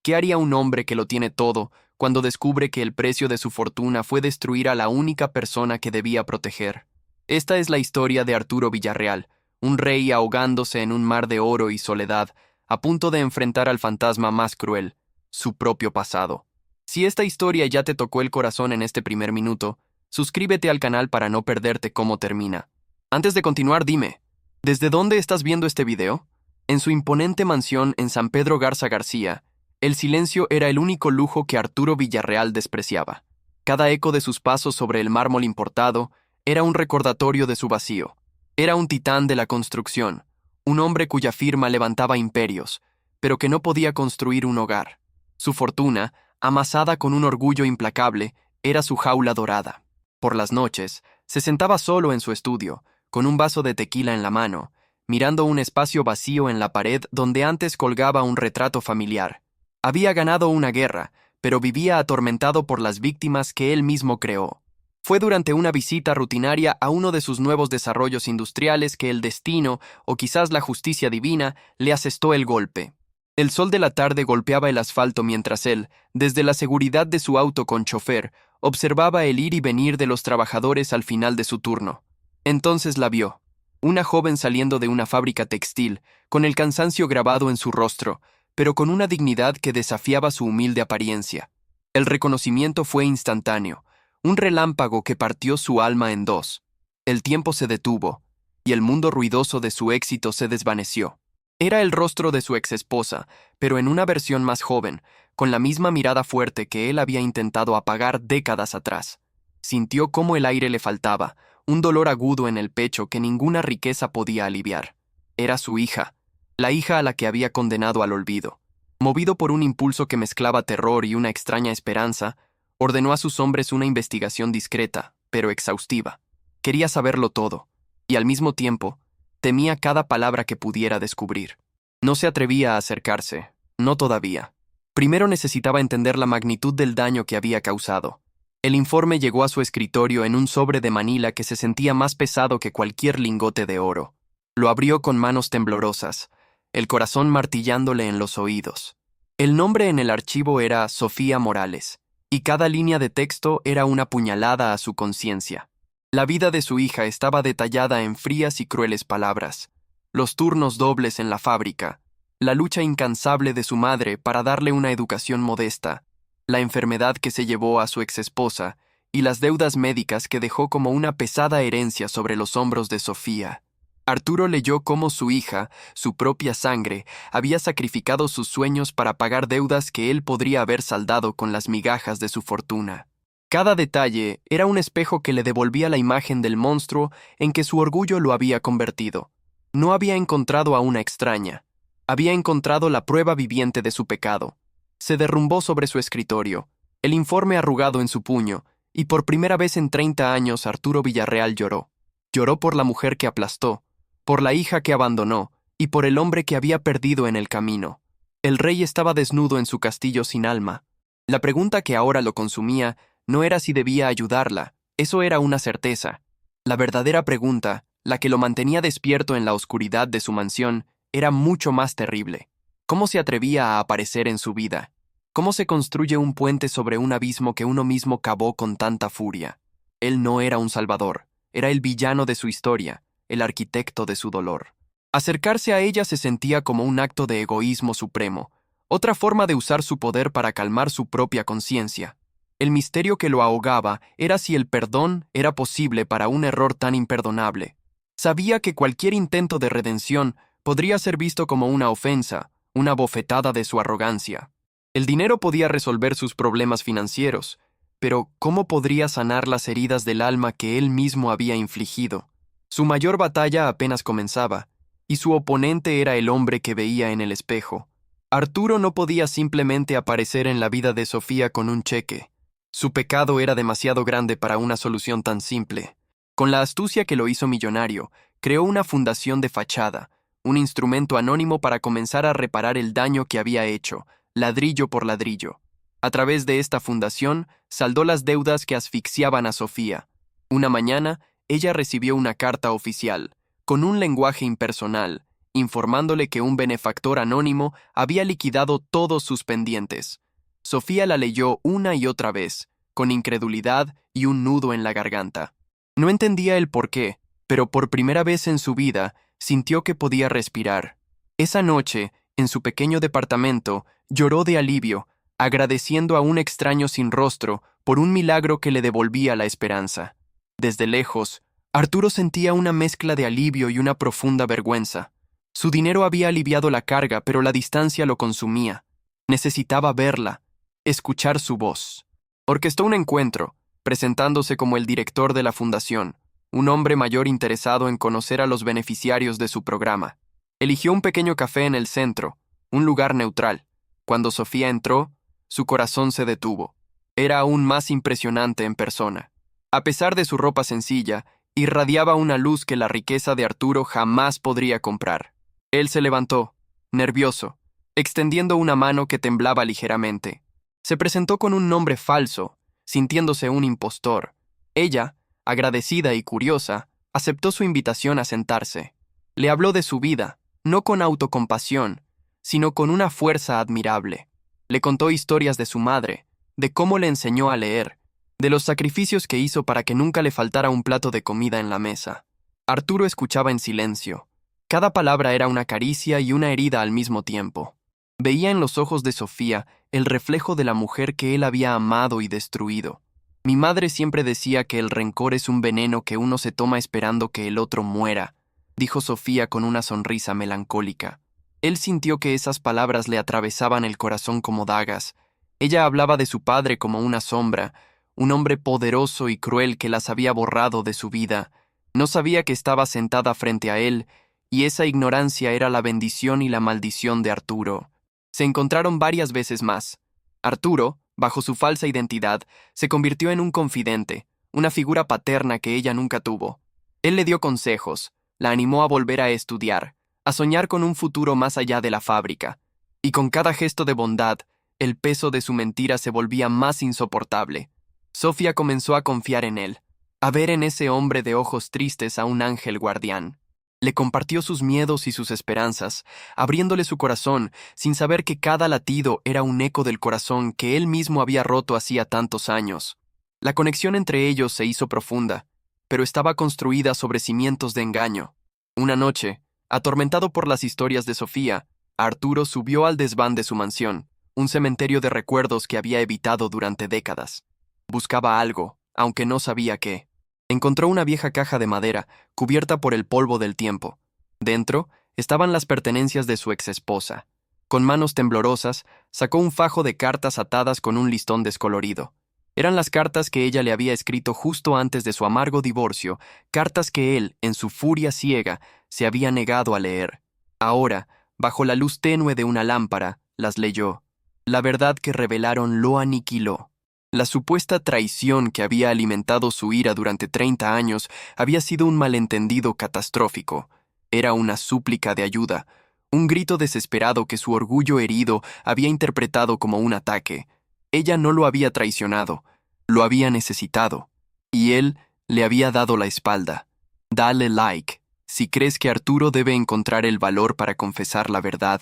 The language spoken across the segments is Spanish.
¿Qué haría un hombre que lo tiene todo cuando descubre que el precio de su fortuna fue destruir a la única persona que debía proteger? Esta es la historia de Arturo Villarreal, un rey ahogándose en un mar de oro y soledad, a punto de enfrentar al fantasma más cruel, su propio pasado. Si esta historia ya te tocó el corazón en este primer minuto, suscríbete al canal para no perderte cómo termina. Antes de continuar, dime, ¿desde dónde estás viendo este video? En su imponente mansión en San Pedro Garza García, el silencio era el único lujo que Arturo Villarreal despreciaba. Cada eco de sus pasos sobre el mármol importado era un recordatorio de su vacío. Era un titán de la construcción, un hombre cuya firma levantaba imperios, pero que no podía construir un hogar. Su fortuna, amasada con un orgullo implacable, era su jaula dorada. Por las noches, se sentaba solo en su estudio, con un vaso de tequila en la mano, mirando un espacio vacío en la pared donde antes colgaba un retrato familiar. Había ganado una guerra, pero vivía atormentado por las víctimas que él mismo creó. Fue durante una visita rutinaria a uno de sus nuevos desarrollos industriales que el destino, o quizás la justicia divina, le asestó el golpe. El sol de la tarde golpeaba el asfalto mientras él, desde la seguridad de su auto con chofer, observaba el ir y venir de los trabajadores al final de su turno. Entonces la vio. Una joven saliendo de una fábrica textil, con el cansancio grabado en su rostro, pero con una dignidad que desafiaba su humilde apariencia. El reconocimiento fue instantáneo, un relámpago que partió su alma en dos. El tiempo se detuvo, y el mundo ruidoso de su éxito se desvaneció. Era el rostro de su exesposa, pero en una versión más joven, con la misma mirada fuerte que él había intentado apagar décadas atrás. Sintió cómo el aire le faltaba, un dolor agudo en el pecho que ninguna riqueza podía aliviar. Era su hija, la hija a la que había condenado al olvido. Movido por un impulso que mezclaba terror y una extraña esperanza, ordenó a sus hombres una investigación discreta, pero exhaustiva. Quería saberlo todo, y al mismo tiempo, temía cada palabra que pudiera descubrir. No se atrevía a acercarse, no todavía. Primero necesitaba entender la magnitud del daño que había causado. El informe llegó a su escritorio en un sobre de Manila que se sentía más pesado que cualquier lingote de oro. Lo abrió con manos temblorosas, el corazón martillándole en los oídos. El nombre en el archivo era Sofía Morales, y cada línea de texto era una puñalada a su conciencia. La vida de su hija estaba detallada en frías y crueles palabras. Los turnos dobles en la fábrica, la lucha incansable de su madre para darle una educación modesta, la enfermedad que se llevó a su exesposa y las deudas médicas que dejó como una pesada herencia sobre los hombros de Sofía. Arturo leyó cómo su hija, su propia sangre, había sacrificado sus sueños para pagar deudas que él podría haber saldado con las migajas de su fortuna. Cada detalle era un espejo que le devolvía la imagen del monstruo en que su orgullo lo había convertido. No había encontrado a una extraña. Había encontrado la prueba viviente de su pecado. Se derrumbó sobre su escritorio, el informe arrugado en su puño, y por primera vez en 30 años Arturo Villarreal lloró. Lloró por la mujer que aplastó, por la hija que abandonó y por el hombre que había perdido en el camino. El rey estaba desnudo en su castillo sin alma. La pregunta que ahora lo consumía no era si debía ayudarla, eso era una certeza. La verdadera pregunta, la que lo mantenía despierto en la oscuridad de su mansión, era mucho más terrible. ¿Cómo se atrevía a aparecer en su vida? ¿Cómo se construye un puente sobre un abismo que uno mismo cavó con tanta furia? Él no era un salvador, era el villano de su historia, el arquitecto de su dolor. Acercarse a ella se sentía como un acto de egoísmo supremo, otra forma de usar su poder para calmar su propia conciencia. El misterio que lo ahogaba era si el perdón era posible para un error tan imperdonable. Sabía que cualquier intento de redención podría ser visto como una ofensa, una bofetada de su arrogancia. El dinero podía resolver sus problemas financieros, pero ¿cómo podría sanar las heridas del alma que él mismo había infligido? Su mayor batalla apenas comenzaba, y su oponente era el hombre que veía en el espejo. Arturo no podía simplemente aparecer en la vida de Sofía con un cheque. Su pecado era demasiado grande para una solución tan simple. Con la astucia que lo hizo millonario, creó una fundación de fachada, un instrumento anónimo para comenzar a reparar el daño que había hecho, ladrillo por ladrillo. A través de esta fundación, saldó las deudas que asfixiaban a Sofía. Una mañana, ella recibió una carta oficial, con un lenguaje impersonal, informándole que un benefactor anónimo había liquidado todos sus pendientes. Sofía la leyó una y otra vez, con incredulidad y un nudo en la garganta. No entendía el porqué, pero por primera vez en su vida sintió que podía respirar. Esa noche, en su pequeño departamento, lloró de alivio, agradeciendo a un extraño sin rostro por un milagro que le devolvía la esperanza. Desde lejos, Arturo sentía una mezcla de alivio y una profunda vergüenza. Su dinero había aliviado la carga, pero la distancia lo consumía. Necesitaba verla, escuchar su voz. Orquestó un encuentro, presentándose como el director de la fundación, un hombre mayor interesado en conocer a los beneficiarios de su programa. Eligió un pequeño café en el centro, un lugar neutral. Cuando Sofía entró, su corazón se detuvo. Era aún más impresionante en persona. A pesar de su ropa sencilla, irradiaba una luz que la riqueza de Arturo jamás podría comprar. Él se levantó, nervioso, extendiendo una mano que temblaba ligeramente. Se presentó con un nombre falso, sintiéndose un impostor. Ella, agradecida y curiosa, aceptó su invitación a sentarse. Le habló de su vida, no con autocompasión, sino con una fuerza admirable. Le contó historias de su madre, de cómo le enseñó a leer, de los sacrificios que hizo para que nunca le faltara un plato de comida en la mesa. Arturo escuchaba en silencio. Cada palabra era una caricia y una herida al mismo tiempo. Veía en los ojos de Sofía el reflejo de la mujer que él había amado y destruido. Mi madre siempre decía que el rencor es un veneno que uno se toma esperando que el otro muera, dijo Sofía con una sonrisa melancólica. Él sintió que esas palabras le atravesaban el corazón como dagas. Ella hablaba de su padre como una sombra, un hombre poderoso y cruel que las había borrado de su vida. No sabía que estaba sentada frente a él, y esa ignorancia era la bendición y la maldición de Arturo. Se encontraron varias veces más. Arturo, bajo su falsa identidad, se convirtió en un confidente, una figura paterna que ella nunca tuvo. Él le dio consejos, la animó a volver a estudiar, a soñar con un futuro más allá de la fábrica. Y con cada gesto de bondad, el peso de su mentira se volvía más insoportable. Sofía comenzó a confiar en él, a ver en ese hombre de ojos tristes a un ángel guardián. Le compartió sus miedos y sus esperanzas, abriéndole su corazón, sin saber que cada latido era un eco del corazón que él mismo había roto hacía tantos años. La conexión entre ellos se hizo profunda, pero estaba construida sobre cimientos de engaño. Una noche, atormentado por las historias de Sofía, Arturo subió al desván de su mansión, un cementerio de recuerdos que había evitado durante décadas. Buscaba algo, aunque no sabía qué. Encontró una vieja caja de madera, cubierta por el polvo del tiempo. Dentro estaban las pertenencias de su exesposa. Con manos temblorosas, sacó un fajo de cartas atadas con un listón descolorido. Eran las cartas que ella le había escrito justo antes de su amargo divorcio, cartas que él, en su furia ciega, se había negado a leer. Ahora, bajo la luz tenue de una lámpara, las leyó. La verdad que revelaron lo aniquiló. La supuesta traición que había alimentado su ira durante 30 años había sido un malentendido catastrófico. Era una súplica de ayuda, un grito desesperado que su orgullo herido había interpretado como un ataque. Ella no lo había traicionado, lo había necesitado, y él le había dado la espalda. Dale like si crees que Arturo debe encontrar el valor para confesar la verdad,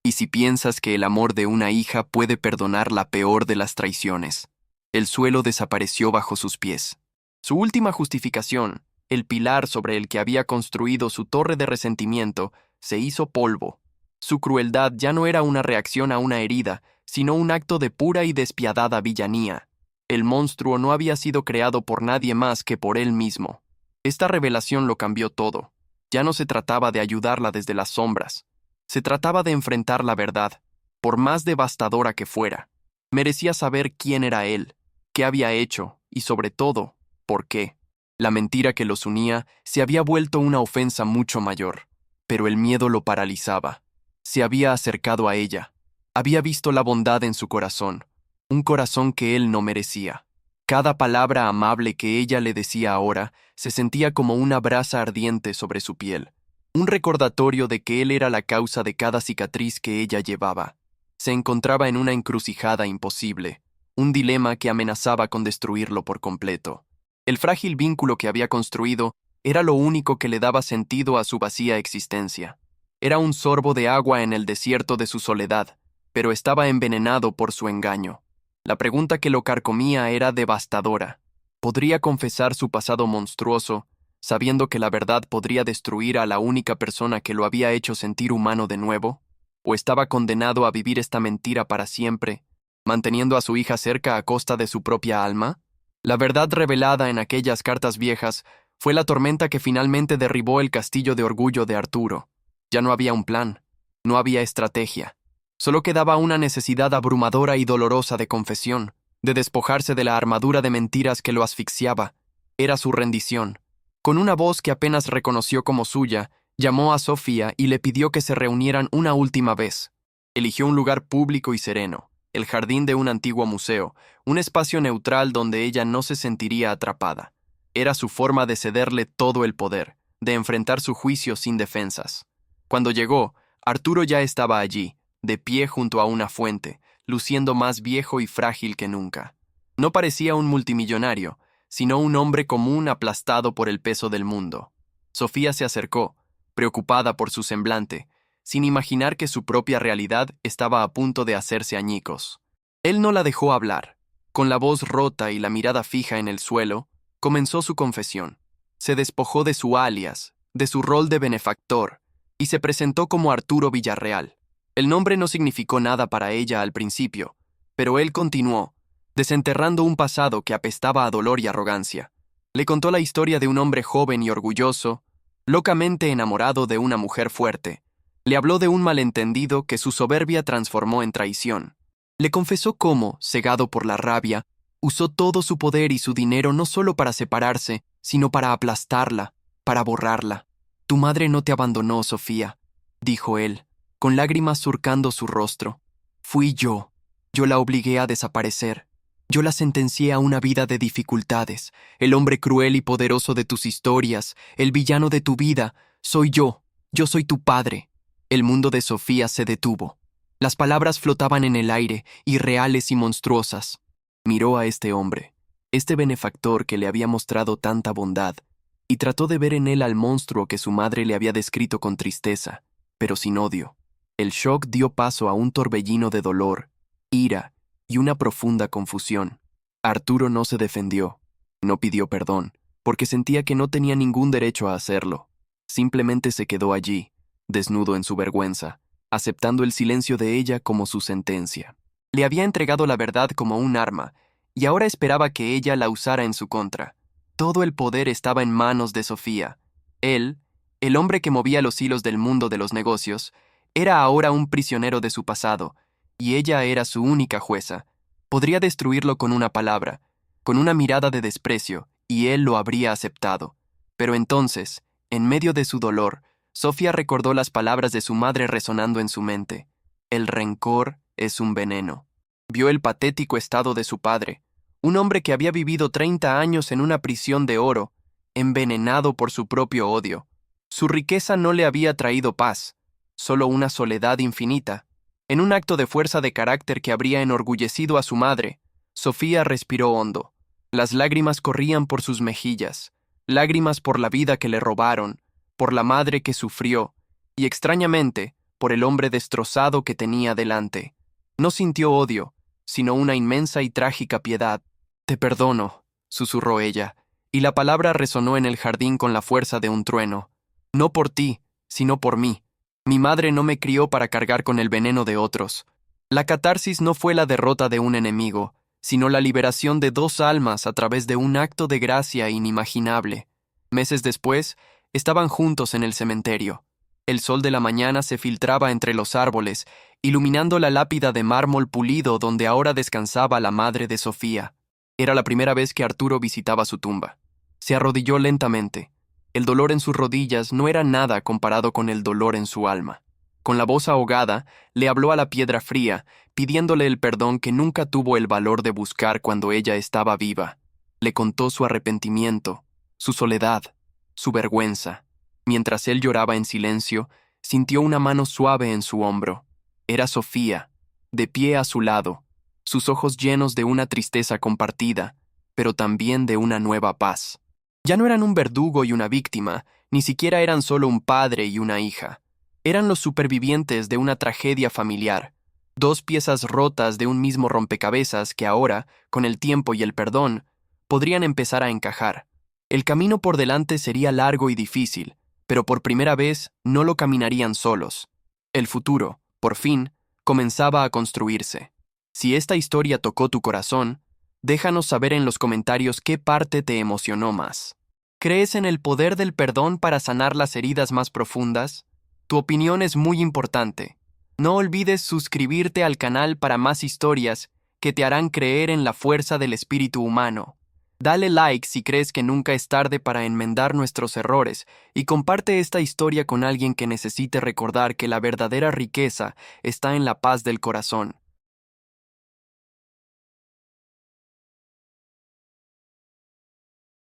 y si piensas que el amor de una hija puede perdonar la peor de las traiciones. El suelo desapareció bajo sus pies. Su última justificación, el pilar sobre el que había construido su torre de resentimiento, se hizo polvo. Su crueldad ya no era una reacción a una herida, sino un acto de pura y despiadada villanía. El monstruo no había sido creado por nadie más que por él mismo. Esta revelación lo cambió todo. Ya no se trataba de ayudarla desde las sombras. Se trataba de enfrentar la verdad, por más devastadora que fuera. Merecía saber quién era él, qué había hecho y, sobre todo, por qué. La mentira que los unía se había vuelto una ofensa mucho mayor, pero el miedo lo paralizaba. Se había acercado a ella. Había visto la bondad en su corazón, un corazón que él no merecía. Cada palabra amable que ella le decía ahora se sentía como una brasa ardiente sobre su piel, un recordatorio de que él era la causa de cada cicatriz que ella llevaba. Se encontraba en una encrucijada imposible, un dilema que amenazaba con destruirlo por completo. El frágil vínculo que había construido era lo único que le daba sentido a su vacía existencia. Era un sorbo de agua en el desierto de su soledad, pero estaba envenenado por su engaño. La pregunta que lo carcomía era devastadora. ¿Podría confesar su pasado monstruoso, sabiendo que la verdad podría destruir a la única persona que lo había hecho sentir humano de nuevo? ¿O estaba condenado a vivir esta mentira para siempre, manteniendo a su hija cerca a costa de su propia alma? La verdad revelada en aquellas cartas viejas fue la tormenta que finalmente derribó el castillo de orgullo de Arturo. Ya no había un plan, no había estrategia. Solo quedaba una necesidad abrumadora y dolorosa de confesión, de despojarse de la armadura de mentiras que lo asfixiaba. Era su rendición. Con una voz que apenas reconoció como suya, llamó a Sofía y le pidió que se reunieran una última vez. Eligió un lugar público y sereno, el jardín de un antiguo museo, un espacio neutral donde ella no se sentiría atrapada. Era su forma de cederle todo el poder, de enfrentar su juicio sin defensas. Cuando llegó, Arturo ya estaba allí, de pie junto a una fuente, luciendo más viejo y frágil que nunca. No parecía un multimillonario, sino un hombre común aplastado por el peso del mundo. Sofía se acercó, preocupada por su semblante, sin imaginar que su propia realidad estaba a punto de hacerse añicos. Él no la dejó hablar. Con la voz rota y la mirada fija en el suelo, comenzó su confesión. Se despojó de su alias, de su rol de benefactor, y se presentó como Arturo Villarreal. El nombre no significó nada para ella al principio, pero él continuó, desenterrando un pasado que apestaba a dolor y arrogancia. Le contó la historia de un hombre joven y orgulloso, locamente enamorado de una mujer fuerte. Le habló de un malentendido que su soberbia transformó en traición. Le confesó cómo, cegado por la rabia, usó todo su poder y su dinero no solo para separarse, sino para aplastarla, para borrarla. «Tu madre no te abandonó, Sofía», dijo él, con lágrimas surcando su rostro. «Fui yo. Yo la obligué a desaparecer. Yo la sentencié a una vida de dificultades. El hombre cruel y poderoso de tus historias, el villano de tu vida, soy yo. Yo soy tu padre». El mundo de Sofía se detuvo. Las palabras flotaban en el aire, irreales y monstruosas. Miró a este hombre, este benefactor que le había mostrado tanta bondad, y trató de ver en él al monstruo que su madre le había descrito con tristeza, pero sin odio. El shock dio paso a un torbellino de dolor, ira y una profunda confusión. Arturo no se defendió, no pidió perdón, porque sentía que no tenía ningún derecho a hacerlo. Simplemente se quedó allí, desnudo en su vergüenza, aceptando el silencio de ella como su sentencia. Le había entregado la verdad como un arma, y ahora esperaba que ella la usara en su contra. Todo el poder estaba en manos de Sofía. Él, el hombre que movía los hilos del mundo de los negocios, era ahora un prisionero de su pasado, y ella era su única jueza. Podría destruirlo con una palabra, con una mirada de desprecio, y él lo habría aceptado. Pero entonces, en medio de su dolor, Sofía recordó las palabras de su madre resonando en su mente. El rencor es un veneno. Vio el patético estado de su padre, un hombre que había vivido 30 años en una prisión de oro, envenenado por su propio odio. Su riqueza no le había traído paz, solo una soledad infinita. En un acto de fuerza de carácter que habría enorgullecido a su madre, Sofía respiró hondo. Las lágrimas corrían por sus mejillas, lágrimas por la vida que le robaron, por la madre que sufrió, y extrañamente, por el hombre destrozado que tenía delante. No sintió odio, sino una inmensa y trágica piedad. «Te perdono», susurró ella, y la palabra resonó en el jardín con la fuerza de un trueno. «No por ti, sino por mí. Mi madre no me crió para cargar con el veneno de otros». La catarsis no fue la derrota de un enemigo, sino la liberación de dos almas a través de un acto de gracia inimaginable. Meses después, estaban juntos en el cementerio. El sol de la mañana se filtraba entre los árboles, iluminando la lápida de mármol pulido donde ahora descansaba la madre de Sofía. Era la primera vez que Arturo visitaba su tumba. Se arrodilló lentamente. El dolor en sus rodillas no era nada comparado con el dolor en su alma. Con la voz ahogada, le habló a la piedra fría, pidiéndole el perdón que nunca tuvo el valor de buscar cuando ella estaba viva. Le contó su arrepentimiento, su soledad, su vergüenza. Mientras él lloraba en silencio, sintió una mano suave en su hombro. Era Sofía, de pie a su lado, sus ojos llenos de una tristeza compartida, pero también de una nueva paz. Ya no eran un verdugo y una víctima, ni siquiera eran solo un padre y una hija. Eran los supervivientes de una tragedia familiar, dos piezas rotas de un mismo rompecabezas que ahora, con el tiempo y el perdón, podrían empezar a encajar. El camino por delante sería largo y difícil, pero por primera vez no lo caminarían solos. El futuro, por fin, comenzaba a construirse. Si esta historia tocó tu corazón, déjanos saber en los comentarios qué parte te emocionó más. ¿Crees en el poder del perdón para sanar las heridas más profundas? Tu opinión es muy importante. No olvides suscribirte al canal para más historias que te harán creer en la fuerza del espíritu humano. Dale like si crees que nunca es tarde para enmendar nuestros errores y comparte esta historia con alguien que necesite recordar que la verdadera riqueza está en la paz del corazón.